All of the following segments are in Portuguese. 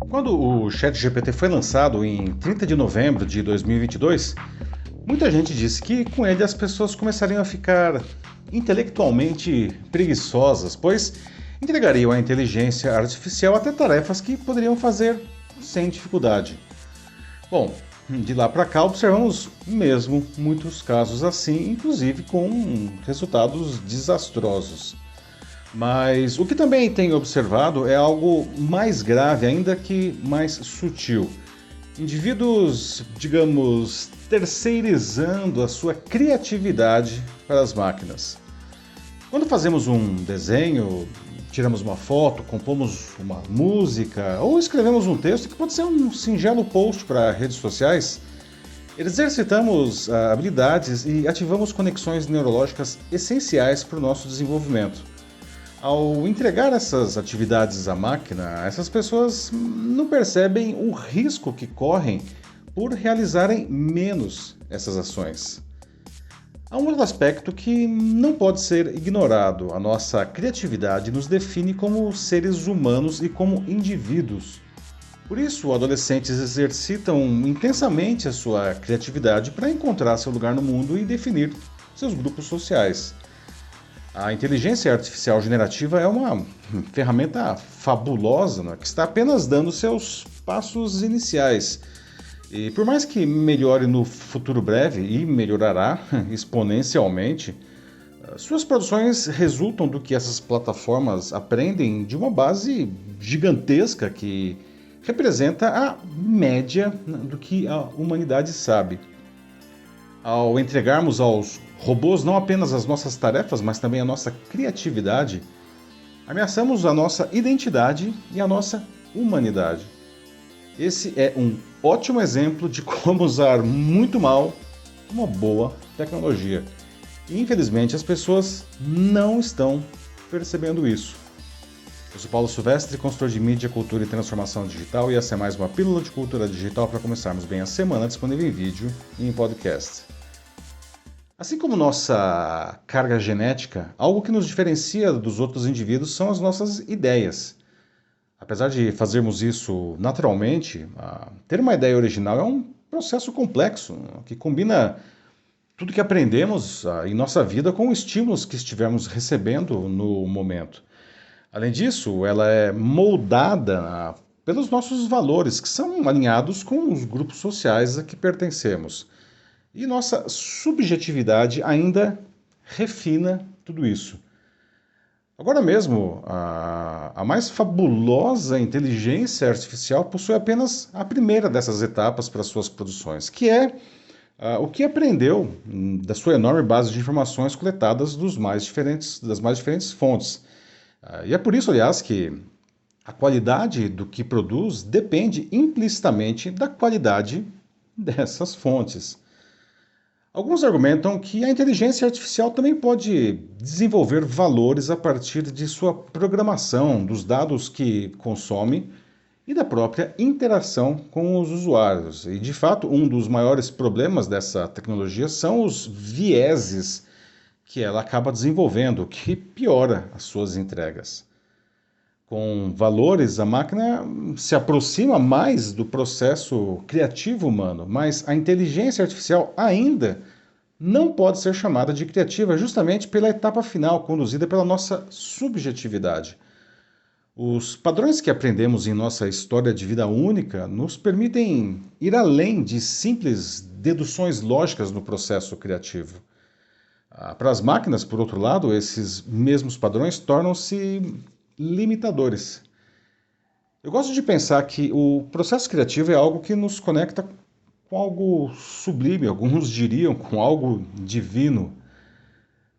Quando o ChatGPT foi lançado em 30 de novembro de 2022, muita gente disse que com ele as pessoas começariam a ficar intelectualmente preguiçosas, pois entregariam à inteligência artificial até tarefas que poderiam fazer sem dificuldade. Bom, de lá para cá observamos mesmo muitos casos assim, inclusive com resultados desastrosos. Mas o que também tenho observado é algo mais grave, ainda que mais sutil. Indivíduos, digamos, terceirizando a sua criatividade para as máquinas. Quando fazemos um desenho, tiramos uma foto, compomos uma música ou escrevemos um texto que pode ser um singelo post para redes sociais, exercitamos habilidades e ativamos conexões neurológicas essenciais para o nosso desenvolvimento. Ao entregar essas atividades à máquina, essas pessoas não percebem o risco que correm por realizarem menos essas ações. Há um outro aspecto que não pode ser ignorado. A nossa criatividade nos define como seres humanos e como indivíduos. Por isso, adolescentes exercitam intensamente a sua criatividade para encontrar seu lugar no mundo e definir seus grupos sociais. A inteligência artificial generativa é uma ferramenta fabulosa, né, que está apenas dando seus passos iniciais. E por mais que melhore no futuro breve, e melhorará exponencialmente, suas produções resultam do que essas plataformas aprendem de uma base gigantesca que representa a média do que a humanidade sabe. Ao entregarmos aos robôs não apenas as nossas tarefas, mas também a nossa criatividade, ameaçamos a nossa identidade e a nossa humanidade. Esse é um ótimo exemplo de como usar muito mal uma boa tecnologia. E, infelizmente, as pessoas não estão percebendo isso. Eu sou Paulo Silvestre, consultor de mídia, cultura e transformação digital, e essa é mais uma pílula de cultura digital para começarmos bem a semana, disponível em vídeo e em podcast. Assim como nossa carga genética, algo que nos diferencia dos outros indivíduos são as nossas ideias. Apesar de fazermos isso naturalmente, ter uma ideia original é um processo complexo que combina tudo que aprendemos em nossa vida com os estímulos que estivermos recebendo no momento. Além disso, ela é moldada pelos nossos valores, que são alinhados com os grupos sociais a que pertencemos. E nossa subjetividade ainda refina tudo isso. Agora mesmo, a mais fabulosa inteligência artificial possui apenas a primeira dessas etapas para suas produções, que é o que aprendeu da sua enorme base de informações coletadas das mais diferentes fontes. E é por isso, aliás, que a qualidade do que produz depende implicitamente da qualidade dessas fontes. Alguns argumentam que a inteligência artificial também pode desenvolver valores a partir de sua programação, dos dados que consome e da própria interação com os usuários. E, de fato, um dos maiores problemas dessa tecnologia são os vieses que ela acaba desenvolvendo, que piora as suas entregas. Com valores, a máquina se aproxima mais do processo criativo humano, mas a inteligência artificial ainda não pode ser chamada de criativa justamente pela etapa final, conduzida pela nossa subjetividade. Os padrões que aprendemos em nossa história de vida única nos permitem ir além de simples deduções lógicas no processo criativo. Para as máquinas, por outro lado, esses mesmos padrões tornam-se limitadores. Eu gosto de pensar que o processo criativo é algo que nos conecta com algo sublime, alguns diriam com algo divino.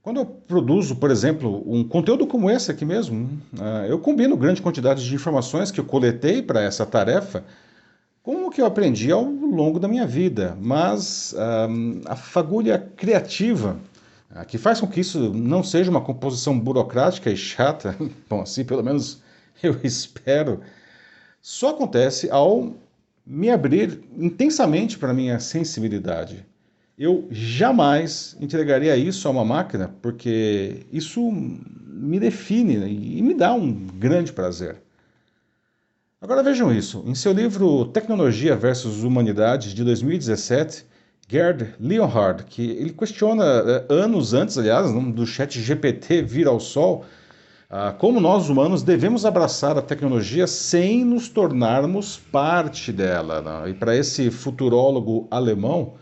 Quando eu produzo, por exemplo, um conteúdo como esse aqui mesmo, eu combino grande quantidade de informações que eu coletei para essa tarefa com o que eu aprendi ao longo da minha vida, mas a fagulha criativa, que faz com que isso não seja uma composição burocrática e chata, bom, assim pelo menos eu espero, só acontece ao me abrir intensamente para a minha sensibilidade. Eu jamais entregaria isso a uma máquina, porque isso me define e me dá um grande prazer. Agora vejam isso. Em seu livro Tecnologia versus Humanidade, de 2017, Gerd Leonhard, que ele questiona, anos antes, aliás, do chat GPT vir ao sol, como nós humanos devemos abraçar a tecnologia sem nos tornarmos parte dela, né? E para esse futurólogo alemão,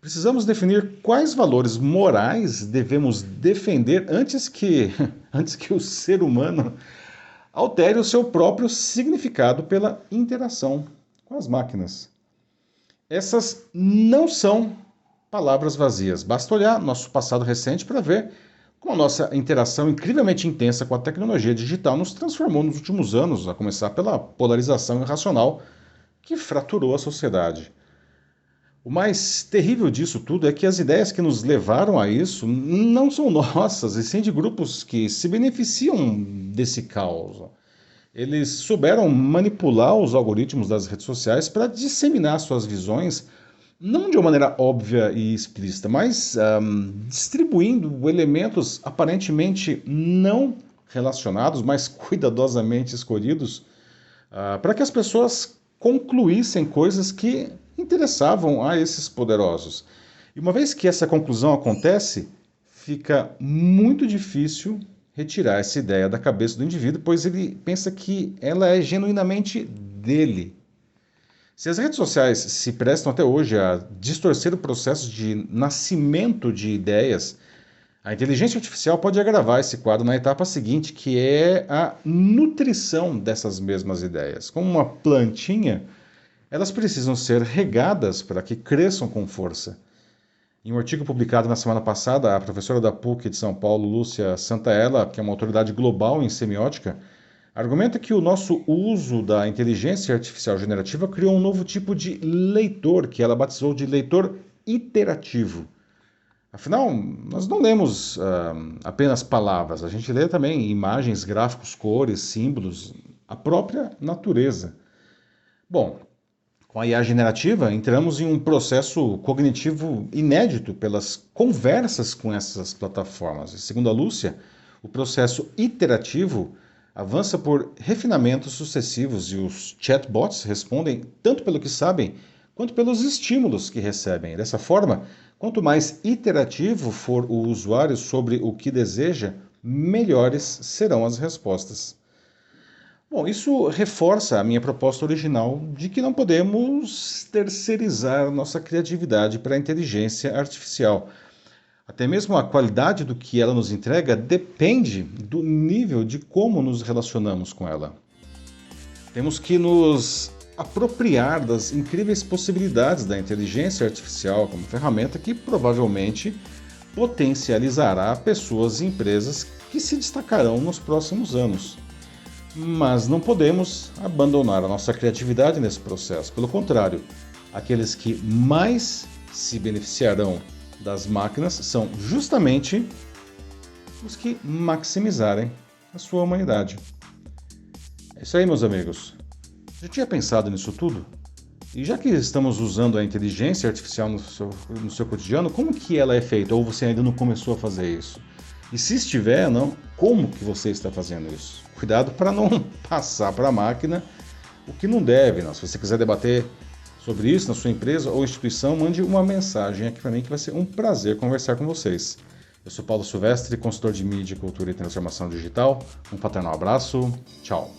precisamos definir quais valores morais devemos defender antes que o ser humano altere o seu próprio significado pela interação com as máquinas. Essas não são palavras vazias. Basta olhar nosso passado recente para ver como a nossa interação incrivelmente intensa com a tecnologia digital nos transformou nos últimos anos, a começar pela polarização irracional que fraturou a sociedade. O mais terrível disso tudo é que as ideias que nos levaram a isso não são nossas, e sim de grupos que se beneficiam desse caos. Eles souberam manipular os algoritmos das redes sociais para disseminar suas visões, não de uma maneira óbvia e explícita, mas distribuindo elementos aparentemente não relacionados, mas cuidadosamente escolhidos, para que as pessoas concluíssem coisas que interessavam a esses poderosos. E uma vez que essa conclusão acontece, fica muito difícil retirar essa ideia da cabeça do indivíduo, pois ele pensa que ela é genuinamente dele. Se as redes sociais se prestam até hoje a distorcer o processo de nascimento de ideias, a inteligência artificial pode agravar esse quadro na etapa seguinte, que é a nutrição dessas mesmas ideias. Como uma plantinha, elas precisam ser regadas para que cresçam com força. Em um artigo publicado na semana passada, a professora da PUC de São Paulo, Lúcia Santaella, que é uma autoridade global em semiótica, argumenta que o nosso uso da inteligência artificial generativa criou um novo tipo de leitor, que ela batizou de leitor iterativo. Afinal, nós não lemos apenas palavras, a gente lê também imagens, gráficos, cores, símbolos, a própria natureza. Bom, com a IA generativa, entramos em um processo cognitivo inédito pelas conversas com essas plataformas. E, segundo a Lúcia, o processo iterativo avança por refinamentos sucessivos e os chatbots respondem tanto pelo que sabem quanto pelos estímulos que recebem. Dessa forma, quanto mais iterativo for o usuário sobre o que deseja, melhores serão as respostas. Bom, isso reforça a minha proposta original de que não podemos terceirizar nossa criatividade para a inteligência artificial. Até mesmo a qualidade do que ela nos entrega depende do nível de como nos relacionamos com ela. Temos que nos apropriar das incríveis possibilidades da inteligência artificial como ferramenta que provavelmente potencializará pessoas e empresas que se destacarão nos próximos anos. Mas não podemos abandonar a nossa criatividade nesse processo. Pelo contrário, aqueles que mais se beneficiarão das máquinas são justamente os que maximizarem a sua humanidade. É isso aí, meus amigos. Já tinha pensado nisso tudo? E já que estamos usando a inteligência artificial no seu cotidiano, como que ela é feita? Ou você ainda não começou a fazer isso? E se estiver, não, como que você está fazendo isso? Cuidado para não passar para a máquina o que não deve. Não. Se você quiser debater sobre isso na sua empresa ou instituição, mande uma mensagem aqui para mim que vai ser um prazer conversar com vocês. Eu sou Paulo Silvestre, consultor de mídia, cultura e transformação digital. Um fraternal abraço. Tchau.